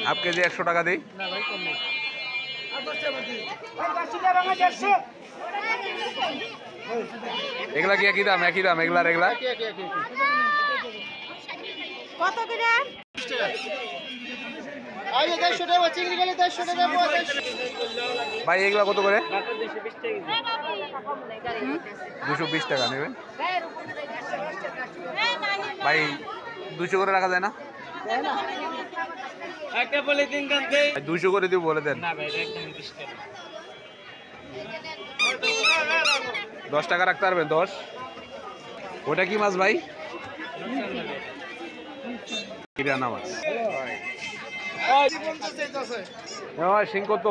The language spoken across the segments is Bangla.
হাফ কেজি 100 টাকা দিই। এগুলা কি একই দাম? একই দাম এগুলার? এগুলা কত করে? ভাই এগুলা কত করে? 220 টাকা নেবেন ভাই। 200 করে রাখা যায় না? 200 করে দিব বলে দেন। 10 টাকা রাখতে পারবেন? 10। ওটা কি মাছ ভাই? কিরানা মাছ। শিং কত?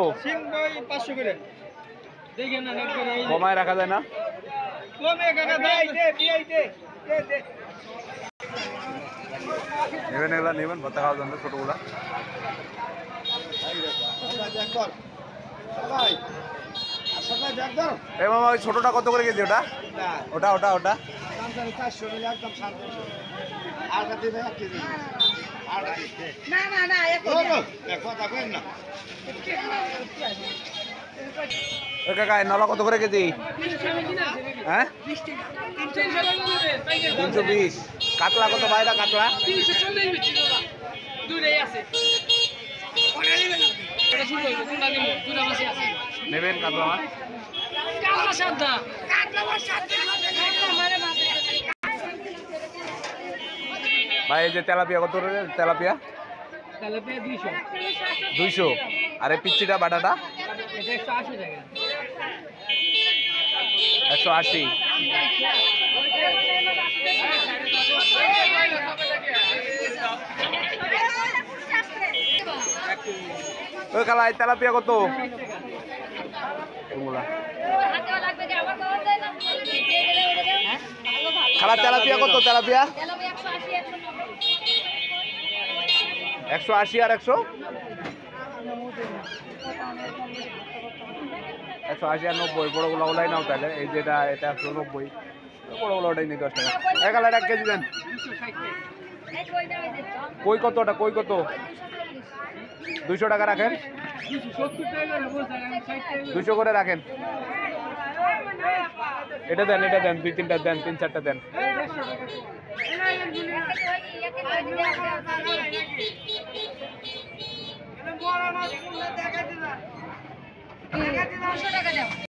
কমায় রাখা যায় না? নেবেন এগুলা নেবেন, ভর্তা খাওয়ার জন্য ছোটগুলা। এ মামা ওই ছোটটা কত করে কেজি? ওটা ওটা ওটা ওটা কাকা নলা কত করে কেজি? হ্যাঁ 320। কাতলা কত ভাইরা? কাতলা নেবেন? কাতলা মাছ ভাই। এই যে তেলাপিয়া কত? তেলাপিয়া 200। আর এই পিচ্ছিটা বাটাটা 180। ওই কালাই তেলাপিয়া কত? খালা তেলাপিয়া কত? তেলাপিয়া 180 আর 100 180 আর 90। বড়গুলো ওলাই নাও তাহলে। এই যেটা এটা 190, বড়গুলো ওটাই নেই 10 টাকা। একালা 1 কেজি দেন। কই কত? ওটা কই কত? 200 টাকা রাখেন। 200 করে রাখেন। এটা দেন, এটা দেন, 2-3টা দেন, 3-4টা দেন।